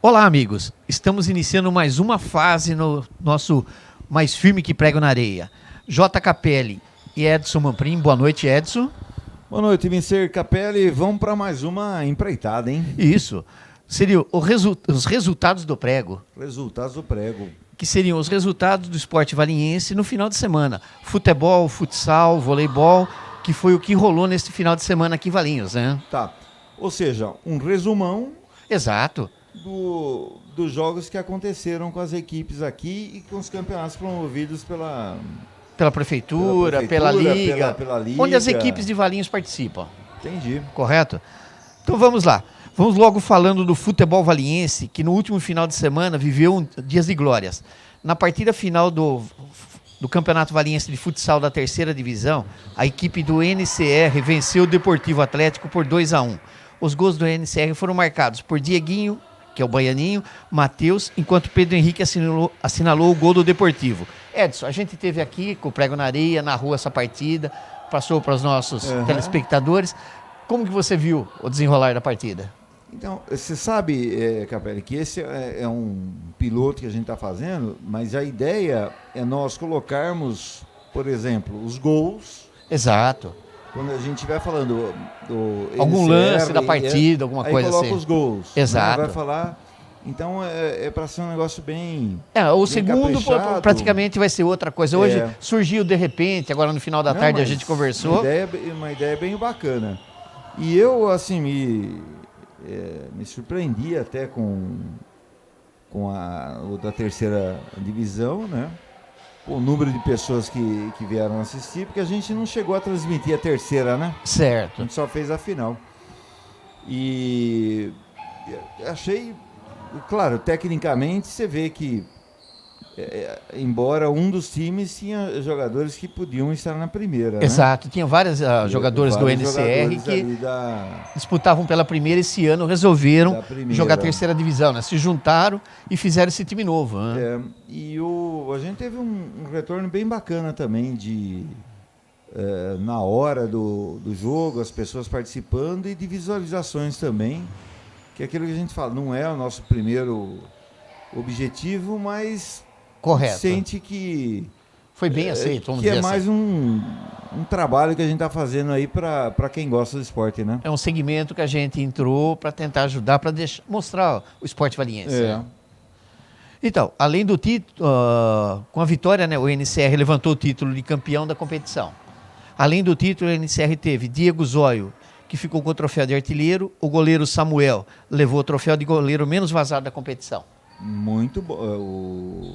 Olá, amigos. Estamos iniciando mais uma fase no nosso Mais Firme que Prego na Areia. J. Capelli e Edson Manprim. Boa noite, Edson. Boa noite, Mr. Capelli. Vamos para mais uma empreitada, hein? Isso. Seriam os resultados do prego. Resultados do prego. Que seriam os resultados do esporte valiense no final de semana. Futebol, futsal, voleibol, que foi o que rolou nesse final de semana aqui em Valinhos, né? Tá. Ou seja, um resumão Exato. dos jogos que aconteceram com as equipes aqui e com os campeonatos promovidos pela Prefeitura, pela Liga, pela Liga. onde as equipes de Valinhos participam. Entendi. Correto? Então vamos lá. Vamos logo falando do futebol valiense, que no último final de semana viveu dias de glórias. Na partida final do Campeonato Valiense de Futsal da terceira divisão, a equipe do NCR venceu o Deportivo Atlético por 2-1. Os gols do NCR foram marcados por Dieguinho, que é o baianinho, Matheus, enquanto Pedro Henrique assinalou o gol do Deportivo. Edson, a gente teve aqui com o Prego na Areia, narrou essa partida, passou para os nossos telespectadores. Como que você viu o desenrolar da partida? Então, você sabe, Capelli, que esse é um piloto que a gente está fazendo, mas a ideia é nós colocarmos, por exemplo, os gols. Exato. Quando a gente estiver falando do algum NCR, lance da partida, alguma coisa assim. Aí coloca os gols. Exato. Né? Vai falar. Então é para ser um negócio bem. O bem segundo caprichado. praticamente vai ser outra coisa. Hoje surgiu de repente, agora no final da tarde a gente conversou. Uma ideia bem bacana. E eu, assim, me surpreendi até com o da terceira divisão, né? O número de pessoas que vieram assistir, porque a gente não chegou a transmitir a terceira, né? Certo. A gente só fez a final. E achei, claro, tecnicamente você vê que, embora um dos times tinha jogadores que podiam estar na primeira. Exato, né? Tinha vários jogadores do NCR que disputavam pela primeira esse ano, resolveram jogar a terceira divisão, né? Se juntaram e fizeram esse time novo. Né? E a gente teve um retorno bem bacana também na hora do jogo, as pessoas participando e de visualizações também, que é aquilo que a gente fala, não é o nosso primeiro objetivo, mas correto. Sente que foi bem aceito, vamos que dizer é mais assim. um trabalho que a gente está fazendo aí para quem gosta do esporte, né? É um segmento que a gente entrou para tentar ajudar, para mostrar o esporte valiense. Então, além do título, com a vitória, né, o NCR levantou o título de campeão da competição. Além do título, o NCR teve Diego Zóio, que ficou com o troféu de artilheiro, o goleiro Samuel levou o troféu de goleiro menos vazado da competição. Muito bom.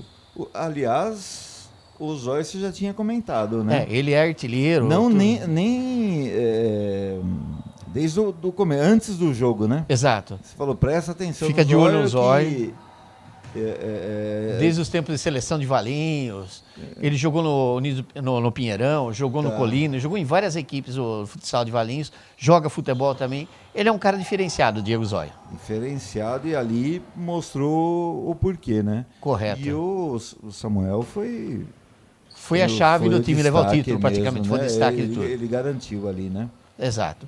Aliás, o Zóio você já tinha comentado, né? Ele é artilheiro. Não, nem desde o começo, antes do jogo, né? Exato. Você falou, presta atenção. Fica de olho no Zóio. Que, desde os tempos de seleção de Valinhos, ele jogou no Pinheirão, jogou no Colina, jogou em várias equipes o futsal de Valinhos, joga futebol também. Ele é um cara diferenciado, o Diego Zóio. Diferenciado, e ali mostrou o porquê, né? Correto. E o Samuel foi a chave do time levar o título, mesmo, praticamente. Né? Foi o destaque de tudo. Ele garantiu ali, né? Exato.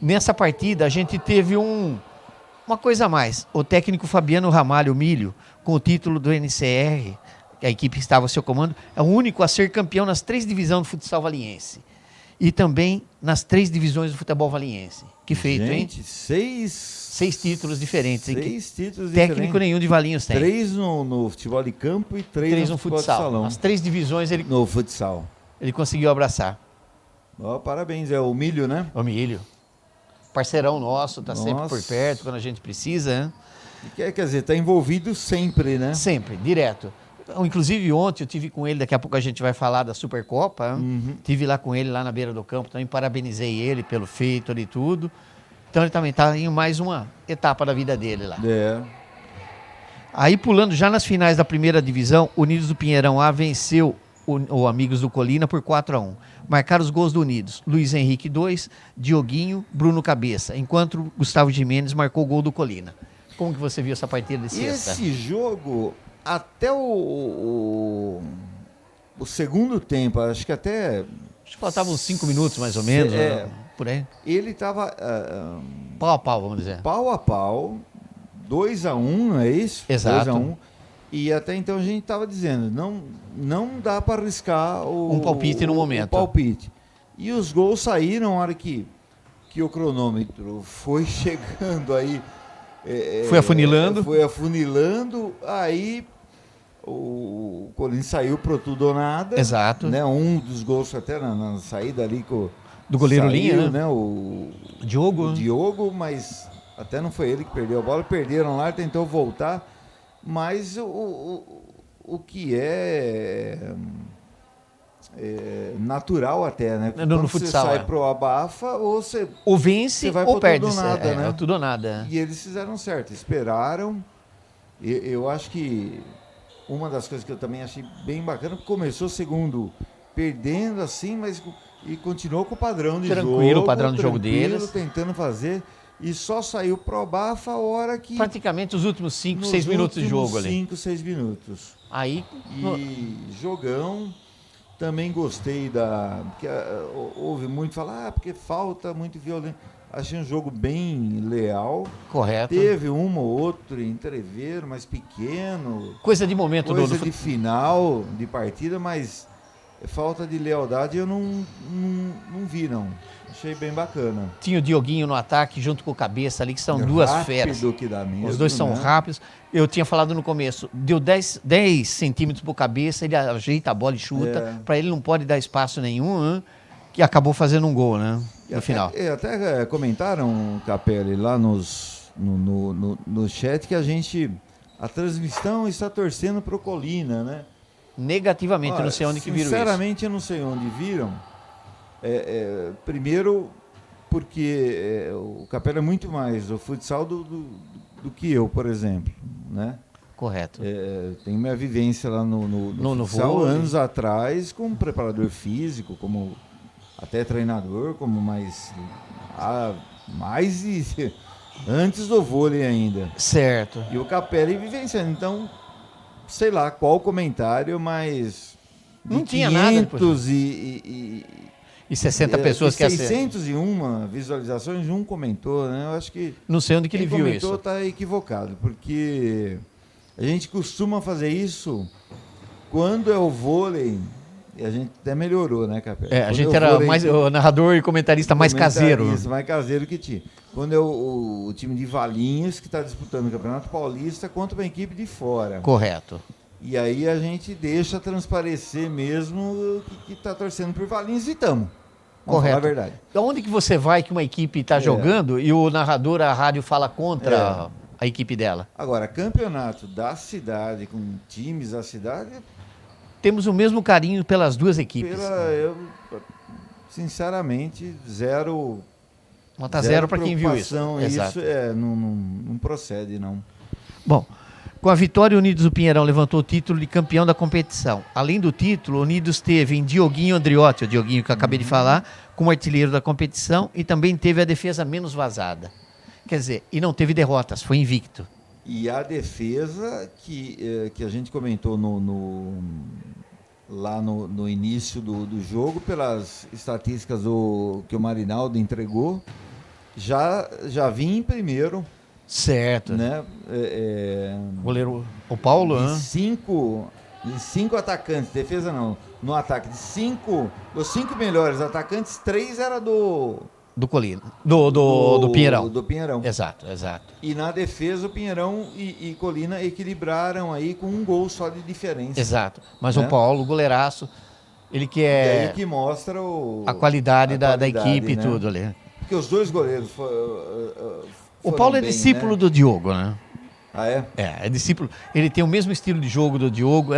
Nessa partida, a gente teve uma coisa a mais. O técnico Fabiano Ramalho Milho, com o título do NCR, a equipe que estava ao seu comando, é o único a ser campeão nas 3 divisões do futsal valiense. E também nas 3 divisões do futebol valiense. Que feito, gente, hein? 6 títulos diferentes. 6 títulos técnico diferentes. Nenhum de Valinhos tem. 3 no futebol de campo e 3 no futebol futsal. de salão. As 3 divisões no futsal. Ele conseguiu abraçar. Parabéns, é o Milho, né? O Milho. Parceirão nosso, tá sempre por perto quando a gente precisa, né? Quer dizer, tá envolvido sempre, né? Sempre, direto. Inclusive ontem eu tive com ele, daqui a pouco a gente vai falar da Supercopa. Tive lá com ele, lá na beira do campo, também parabenizei ele pelo feito e tudo. Então ele também está em mais uma etapa da vida dele lá. Aí pulando já nas finais da primeira divisão, Unidos do Pinheirão A venceu o Amigos do Colina por 4-1. Marcaram os gols do Unidos. Luiz Henrique 2, Dioguinho, Bruno Cabeça. Enquanto Gustavo Gimenez marcou o gol do Colina. Como que você viu essa partida de sexta? Esse jogo, até o segundo tempo, acho que até... Acho que faltavam uns 5 minutos mais ou menos, por aí. Ele estava... pau a pau, vamos dizer. Pau a pau, 2-1, não é isso? Exato. 2-1. E até então a gente estava dizendo, não dá para arriscar um palpite no momento. O palpite. E os gols saíram na hora que o cronômetro foi chegando aí. Foi afunilando. Foi afunilando, aí o Corinthians saiu pro tudo ou nada. Exato. Né? Um dos gols até na saída ali do goleiro saiu, Linha, né? O Diogo, mas até não foi ele que perdeu a bola. Perderam lá, tentou voltar. Mas o que é natural até, né? No futsal, você sai pro abafa ou você... Ou vence vai ou pro perde. Tudo ou nada, né? Tudo ou nada. E eles fizeram certo, esperaram. Eu acho que uma das coisas que eu também achei bem bacana, começou segundo perdendo assim, mas e continuou com o padrão de jogo. Tranquilo, o padrão de jogo deles. Tentando fazer. E só saiu pro abafa a hora que... Praticamente os últimos 5, 6 minutos de jogo ali. 5, 6 minutos. Aí... E jogão, também gostei porque houve muito falar, porque falta muito violento. Achei um jogo bem leal. Correto. Teve uma ou outra entrever, mas pequeno. Coisa de momento. Coisa de final, de partida, mas falta de lealdade eu não vi, não. Achei bem bacana. Tinha o Dioguinho no ataque junto com o Cabeça ali, que são duas feras. Que dá mesmo, os dois são rápidos. Eu tinha falado no começo, deu 10 centímetros pro Cabeça, ele ajeita a bola e chuta. Para ele não pode dar espaço nenhum, que acabou fazendo um gol, né? No final. Até comentaram, Capelli, lá no chat que a transmissão está torcendo pro Colina, né? Negativamente, eu não sei onde que viram isso. Sinceramente, eu não sei onde viram. Primeiro, porque o Capelli é muito mais o futsal do que eu, por exemplo, né? Correto. Tenho minha vivência lá no futsal, vôlei. anos atrás, como preparador físico, como até treinador, como mais antes do vôlei ainda. Certo. E o Capelli vivenciando, então, sei lá qual comentário, mas... Não tinha nada. 60 pessoas que 601 visualizações, um comentou, né? Eu acho que... Não sei onde que ele viu isso. Quem comentou está equivocado, porque a gente costuma fazer quando é o vôlei, e a gente até melhorou, né, Capelli? A gente era mais o narrador e comentarista mais caseiro. Mais caseiro que tinha. Quando é o time de Valinhos que está disputando o Campeonato Paulista contra uma equipe de fora. Correto. E aí a gente deixa transparecer mesmo que está torcendo por Valinhos e estamos. Vamos falar a verdade. Onde que você vai que uma equipe está jogando e o narrador, a rádio fala contra a equipe dela? Agora, campeonato da cidade, com times da cidade... Temos o mesmo carinho pelas duas equipes. Eu, sinceramente, zero... Nota zero para quem viu isso. Isso não procede, não. Bom, com a vitória, o Unidos do Pinheirão levantou o título de campeão da competição. Além do título, o Unidos teve em Dioguinho Andriotti, o Dioguinho que eu acabei de falar, como artilheiro da competição, e também teve a defesa menos vazada. Quer dizer, e não teve derrotas, foi invicto. E a defesa que a gente comentou lá no início do jogo, pelas estatísticas que o Marinaldo entregou, já vinha em primeiro. Certo. Né? Goleiro, o Paulo, de cinco atacantes, defesa não, no ataque, dos cinco melhores atacantes, 3 era do Colina. Do Pinheirão. Do Pinheirão. Exato. E na defesa, o Pinheirão e Colina equilibraram aí com um gol só de diferença. Exato. Mas o Paulo, goleiraço, ele que é... E aí que mostra a qualidade da equipe, né? E tudo ali. Porque os dois goleiros o Paulo é discípulo do Diogo, né? Ah, é? É discípulo. Ele tem o mesmo estilo de jogo do Diogo.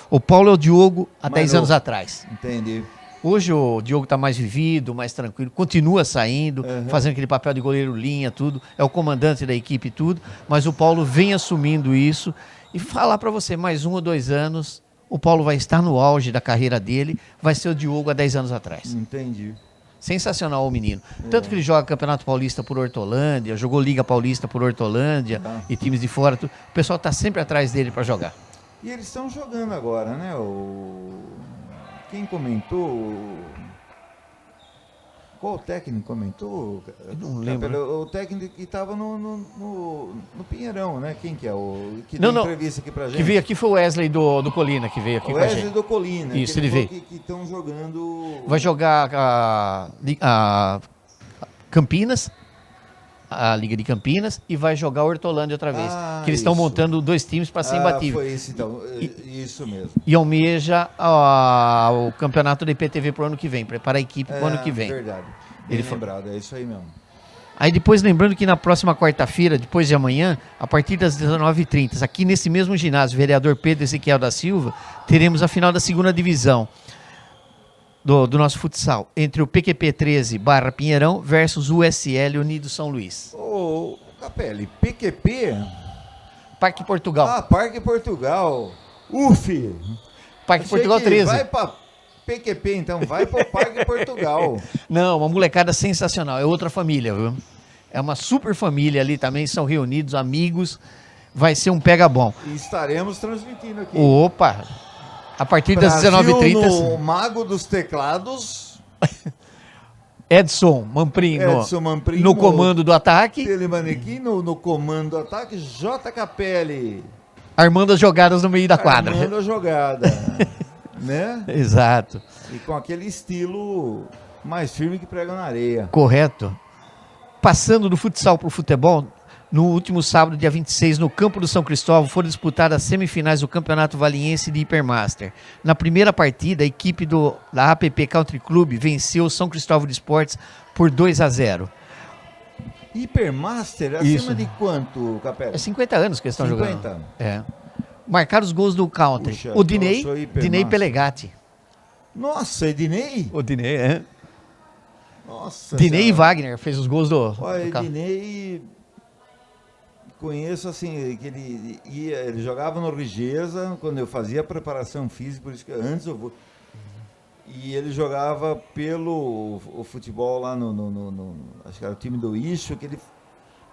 O Paulo é o Diogo há 10 anos atrás. Entendi. Hoje o Diogo está mais vivido, mais tranquilo, continua saindo, fazendo aquele papel de goleiro linha, tudo. É o comandante da equipe, tudo. Mas o Paulo vem assumindo isso. E falar para você, mais 1 ou 2 anos, o Paulo vai estar no auge da carreira dele, vai ser o Diogo há 10 anos atrás. Entendi. Sensacional o menino. Tanto que ele joga Campeonato Paulista por Hortolândia, jogou Liga Paulista por Hortolândia e times de fora. Tudo. O pessoal está sempre atrás dele para jogar. E eles estão jogando agora, né? Quem comentou Qual técnico comentou? Eu não lembro. O técnico que estava no Pinheirão, né? Quem que é? O que Não, deu não. entrevista aqui pra gente? Que veio aqui foi o Wesley do Colina, que veio aqui O com a Wesley gente. do Colina. Isso, que ele veio. Que estão jogando... Vai jogar a Campinas, a Liga de Campinas, e vai jogar a Hortolândia outra vez. Que eles estão isso. montando 2 times para ser imbatível. Foi isso, então. Isso mesmo. E almeja o campeonato da IPTV pro ano que vem, prepara a equipe pro ano que vem. Verdade. Bem Ele lembrado, é isso aí mesmo. Aí depois, lembrando que na próxima quarta-feira, depois de amanhã, a partir das 19h30, aqui nesse mesmo ginásio, vereador Pedro Ezequiel da Silva, teremos a final da segunda divisão do nosso futsal, entre o PQP 13 / Pinheirão versus o USL Unido São Luís. Ô, Capelli, PQP? Parque Portugal. Ah, Parque Portugal. UF. Parque Achei Portugal que 13. Vai pra PQP, então. Vai pro Parque Portugal. Não, uma molecada sensacional. É outra família, viu? É uma super família ali também, são reunidos, amigos. Vai ser um pega bom. E estaremos transmitindo aqui. Opa! A partir das Brasil 19h30. no Mago dos Teclados. Edson Mamprim, Edson Mamprim no comando do ataque, Telemanequim no comando do ataque. J. Capelli. armando as jogadas no meio da quadra. Armando a jogada. Né? Exato. E com aquele estilo mais firme que prega na areia. Correto. Passando do futsal para o futebol, no último sábado, dia 26, no campo do São Cristóvão, foram disputadas as semifinais do Campeonato Valiense de Hipermaster. Na primeira partida, a equipe da APP Country Club venceu o São Cristóvão de Esportes por 2-0. Hipermaster, Isso. acima de quanto, Capelli? É 50 anos que eles estão 50 jogando. anos. É. Marcaram os gols do Country. Puxa, O Dinei, nossa, o Hipermaster. Dinei Pelegatti. Nossa, Ednei? O Dinei, é. Nossa. Dinei e senhora. Wagner fez os gols do Olha, Country. Ednei, conheço assim, que ele jogava no Rigesa, quando eu fazia preparação física, por isso que antes eu vou... E ele jogava pelo o futebol lá acho que era o time do Ixo, que ele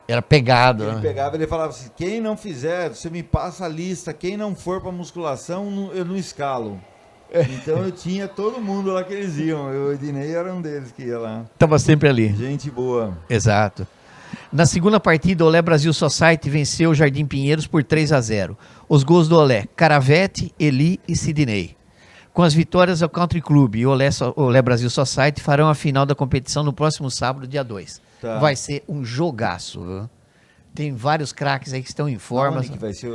Era pegado. Ele né? pegava e ele falava assim, quem não fizer, você me passa a lista, quem não for pra musculação, eu não escalo. Então eu tinha todo mundo lá que eles iam, o Ednei era um deles que ia lá. Tava sempre ali. Gente boa. Exato. Na segunda partida, o Olé Brasil Society venceu o Jardim Pinheiros por 3-0. Os gols do Olé, Caravete, Eli e Sidney. Com as vitórias, o Country Club e o Olé Brasil Society farão a final da competição no próximo sábado, dia 2. Tá. Vai ser um jogaço. Viu? Tem vários craques aí que estão em forma. Onde que vai ser?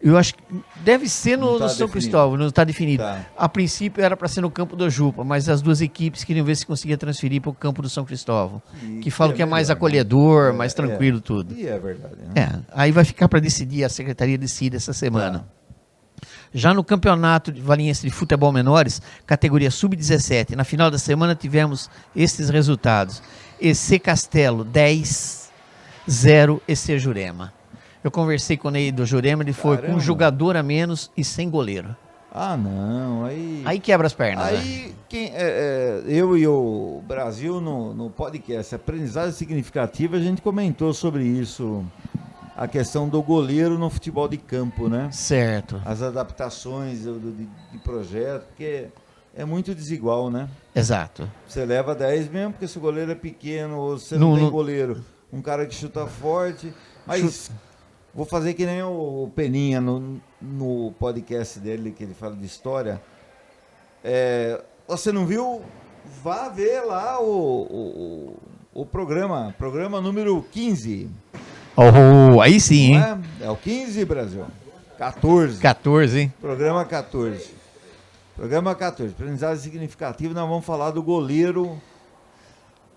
Eu acho que deve ser Não no tá São definido. Cristóvão, não está definido. Tá. A princípio era para ser no campo do Jupa, mas as duas equipes queriam ver se conseguia transferir para o campo do São Cristóvão. Que falam que é mais melhor, né? acolhedor, mais tranquilo tudo. E é verdade, né? É, aí vai ficar para decidir, a secretaria decide essa semana. Tá. Já no campeonato de Valiense de Futebol Menores, categoria Sub-17, na final da semana tivemos esses resultados. EC Castelo, 10-0 EC Jurema. Eu conversei com o Ney do Jurema, ele foi com Caramba. um jogador a menos e sem goleiro. Ah, não, aí... Aí quebra as pernas. né? Aí, eu e o Brasil, no podcast Aprendizagem Significativa, a gente comentou sobre isso, a questão do goleiro no futebol de campo, né? Certo, As adaptações de projeto, porque é muito desigual, né? exato. Você leva 10 mesmo, porque se o goleiro é pequeno, ou você não, Não- tem não- goleiro. Um cara que chuta forte, mas... Vou fazer que nem o Peninha no podcast dele, que ele fala de história. Você não viu? Vá ver lá o programa número 15. Oh, aí sim, hein? Não é? É o 15, Brasil. 14. 14, hein? Programa 14. Programa 14. Aprendizagem significativa, nós vamos falar do goleiro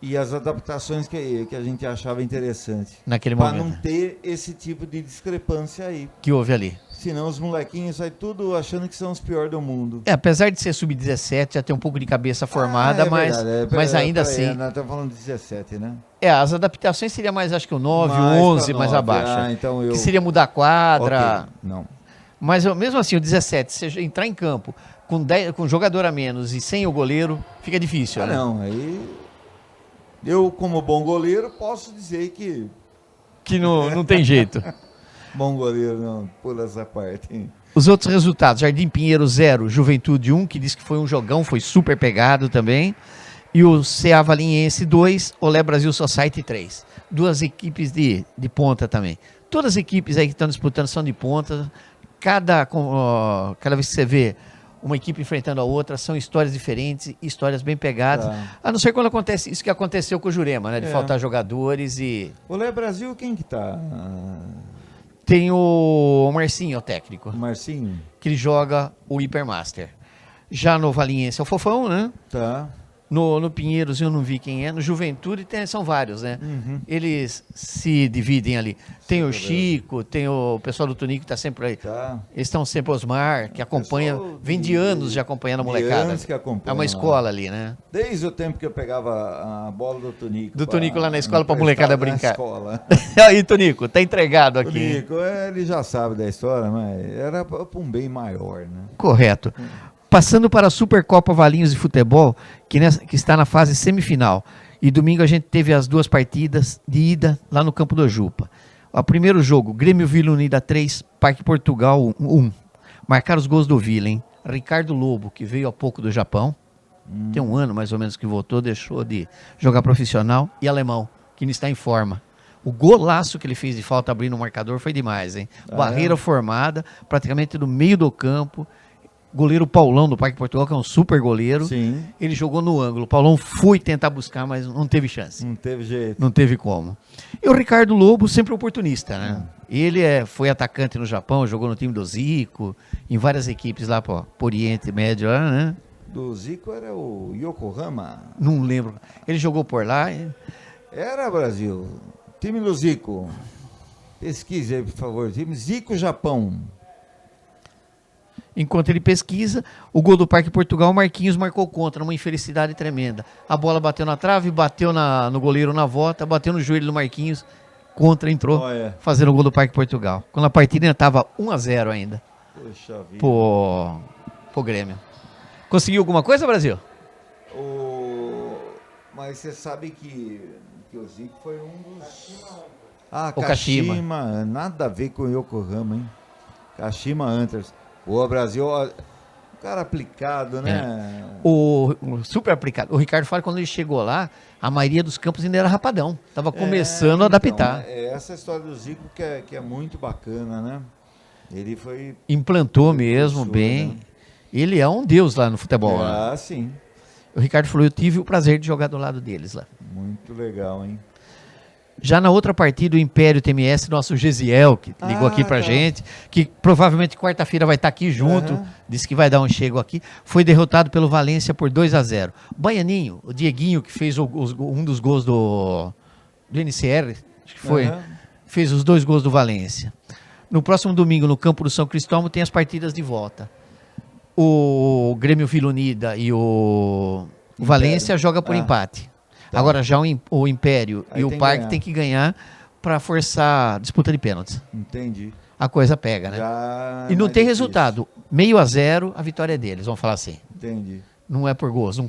e as adaptações que a gente achava interessante. Naquele Para momento. não ter esse tipo de discrepância aí. Que houve ali. Senão os molequinhos saem tudo achando que são os piores do mundo. Apesar de ser sub-17, já tem um pouco de cabeça formada, mas, verdade. mas ainda Peraí, assim. Nós estamos falando de 17, né? As adaptações seria mais, acho que o 9, o Mais 11, pra mais 9. abaixo. Ah, então eu... Que seria mudar a quadra. Ok, não. Mas mesmo assim, o 17, se você entrar em campo com jogador a menos e sem o goleiro, fica difícil, né? Não, aí... Eu, como bom goleiro, posso dizer que... Que não tem jeito. Bom goleiro, não, pula essa parte. Hein? Os outros resultados, Jardim Pinheiro 0, Juventude 1, que diz que foi um jogão, foi super pegado também. e o CA Valiense 2, Olé Brasil Society 3. Duas equipes de ponta também. Todas as equipes aí que estão disputando são de ponta. Cada vez que você vê uma equipe enfrentando a outra, são histórias diferentes, histórias bem pegadas. A não ser quando acontece isso que aconteceu com o Jurema, né? De faltar jogadores e... Olé Brasil, quem que tá? Tem o Marcinho, o técnico. O Marcinho? Que ele joga o Hipermaster. Já no Valiense é o Fofão, né? Tá. No Pinheiros eu não vi quem é. No Juventude são vários, né? Eles se dividem ali. Tem o Chico, tem o pessoal do Tunico que está sempre aí. Tá. Eles estão sempre Osmar, que acompanha, vem de anos já acompanhando a molecada. Anos que acompanha é uma escola ali, né? Desde o tempo que eu pegava a bola do Tunico. Do Tunico lá na escola para a molecada brincar. Escola. Aí, Tunico, tá entregado aqui. Tunico, ele já sabe da história, mas era para um bem maior, né? Correto. Passando para a Supercopa Valinhos de Futebol, que está na fase semifinal. E domingo a gente teve as duas partidas de ida lá no Campo do Jupa. O primeiro jogo, Grêmio Vila Unida 3, Parque Portugal 1. Marcaram os gols do Vila, hein? Ricardo Lobo, que veio há pouco do Japão. Tem um ano mais ou menos que voltou, deixou de jogar profissional. E Alemão, que não está em forma. O golaço que ele fez de falta abrindo o marcador foi demais, hein? Barreira formada, praticamente no meio do campo. Goleiro Paulão do Parque Portugal, que é um super goleiro. Sim. Ele jogou no ângulo. O Paulão foi tentar buscar, mas não teve chance. Não teve jeito. Não teve como. E o Ricardo Lobo, sempre oportunista, né? Ele foi atacante no Japão, jogou no time do Zico, em várias equipes lá por Oriente Médio, né? Do Zico era o Yokohama? Não lembro. Ele jogou por lá. Era, Brasil. Time do Zico. Pesquise aí, por favor. Time Zico Japão. Enquanto ele pesquisa, o gol do Parque Portugal, Marquinhos marcou contra, uma infelicidade tremenda. A bola bateu na trave, bateu no goleiro na volta, bateu no joelho do Marquinhos, contra, entrou, fazendo o gol do Parque Portugal. Quando a partida ainda estava 1-0 ainda. Poxa vida. Pro Grêmio. Conseguiu alguma coisa, Brasil? Mas você sabe que o Zico foi um dos... O Kashima. Kashima. Nada a ver com o Yokohama, hein? Kashima Antlers. Boa, Brasil, o cara aplicado, né? O super aplicado. O Ricardo fala que quando ele chegou lá, a maioria dos campos ainda era rapadão. Tava começando a adaptar. Essa história do Zico que é muito bacana, né? Ele foi... Implantou mesmo, bem. Né? Ele é um deus lá no futebol. Ah, né? Sim. O Ricardo falou, eu tive o prazer de jogar do lado deles lá. Muito legal, hein? Já na outra partida, o Império TMS, nosso Gesiel, que ligou aqui pra gente, que provavelmente quarta-feira vai estar aqui junto, disse que vai dar um chego aqui, foi derrotado pelo Valência por 2-0. Baianinho, o Dieguinho, que fez um dos gols do NCR, acho que foi, fez os 2 gols do Valência. No próximo domingo, no campo do São Cristóvão, tem as partidas de volta. O Grêmio Vila Unida e o Valência joga por empate. Tá. Agora já o Império e o Parque tem que ganhar para forçar a disputa de pênaltis. Entendi. A coisa pega, né? E não tem resultado. 0-0, a vitória é deles, vamos falar assim. Entendi. Não é por gols. O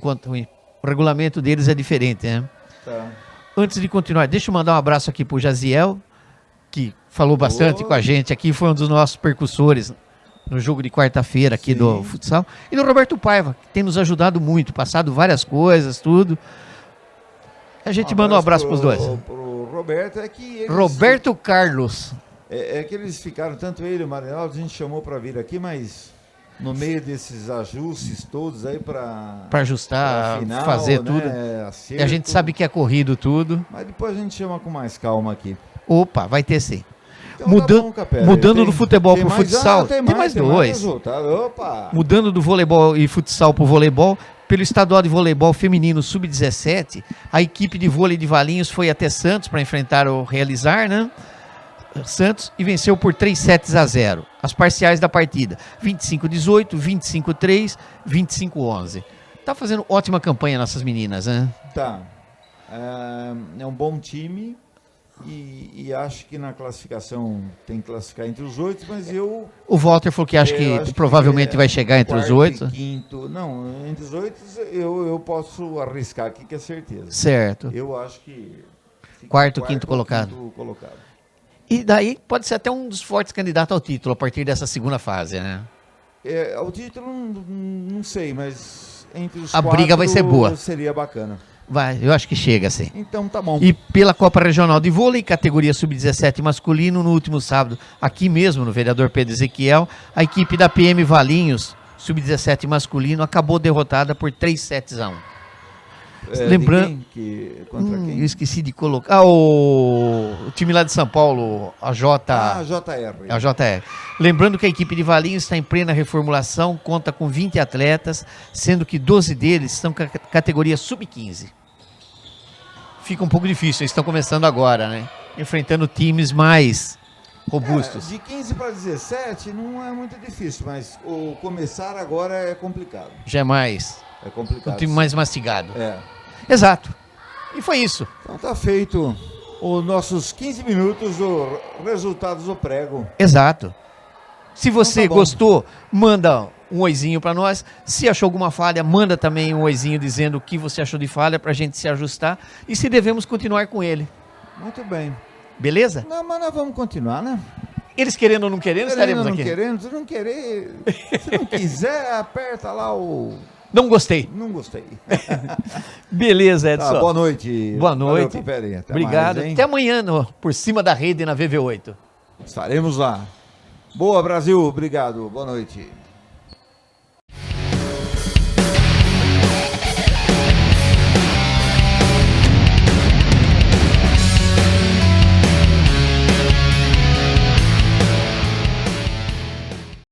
regulamento deles é diferente, né? Tá. Antes de continuar, deixa eu mandar um abraço aqui pro Jaziel, que falou bastante com a gente aqui, foi um dos nossos percussores no jogo de quarta-feira aqui do futsal. E do Roberto Paiva, que tem nos ajudado muito, passado várias coisas, tudo. A gente manda um abraço para os dois. Pro Roberto é que eles, Roberto Carlos. É que eles ficaram, tanto ele e o Marinaldo, a gente chamou para vir aqui, mas no meio desses ajustes todos aí para ajustar, final, fazer tudo. Acerto, e a gente sabe que é corrido tudo. Mas depois a gente chama com mais calma aqui. Opa, vai ter sim. Então, mudando do futebol para o futsal, tem mais dois. Mudando do voleibol e futsal para o voleibol, pelo estadual de voleibol feminino sub-17, a equipe de vôlei de Valinhos foi até Santos para enfrentar o Realizar, né? Santos, e venceu por 3-0. As parciais da partida: 25-18, 25-3, 25-11. Tá fazendo ótima campanha nossas meninas, né? Tá. É um bom time. E acho que na classificação tem que classificar entre os 8, mas O Walter falou que acha que provavelmente vai chegar entre os 8. Quinto, não, entre os 8 eu posso arriscar aqui que é certeza. Certo. Eu acho que... Quarto, quinto colocado. E daí pode ser até um dos fortes candidatos ao título a partir dessa segunda fase, né? Ao título não sei, mas entre os A briga vai ser boa. Seria bacana. Vai, eu acho que chega, sim. Então tá bom. E pela Copa Regional de Vôlei, categoria Sub-17 masculino, no último sábado, aqui mesmo, no Vereador Pedro Ezequiel, a equipe da PM Valinhos, Sub-17 masculino, acabou derrotada por 3-1. Lembrando... Contra quem? Eu esqueci de colocar. O time lá de São Paulo, a JR. A JR. Lembrando que a equipe de Valinhos está em plena reformulação, conta com 20 atletas, sendo que 12 deles são categoria Sub-15. Fica um pouco difícil, eles estão começando agora, né? Enfrentando times mais robustos. De 15 para 17 não é muito difícil, mas o começar agora é complicado. Já é mais. É complicado. Um time mais mastigado. É. Exato. E foi isso. Então tá feito os nossos 15 minutos do Resultados do Prego. Exato. Se você Então tá bom. gostou, manda um oizinho para nós. Se achou alguma falha, manda também um oizinho dizendo o que você achou de falha para a gente se ajustar e se devemos continuar com ele. Muito bem. Beleza? Não, mas nós vamos continuar, né? Eles querendo ou não querendo, estaremos não aqui. querendo, se não querer, se não quiser, aperta lá o... Não gostei. Não gostei. Beleza, Edson. Tá, boa noite. Boa noite. Valeu, Peperinha. Até Obrigado. mais, hein? Até amanhã Por Cima da Rede na VV8. Estaremos lá. Boa, Brasil. Obrigado. Boa noite.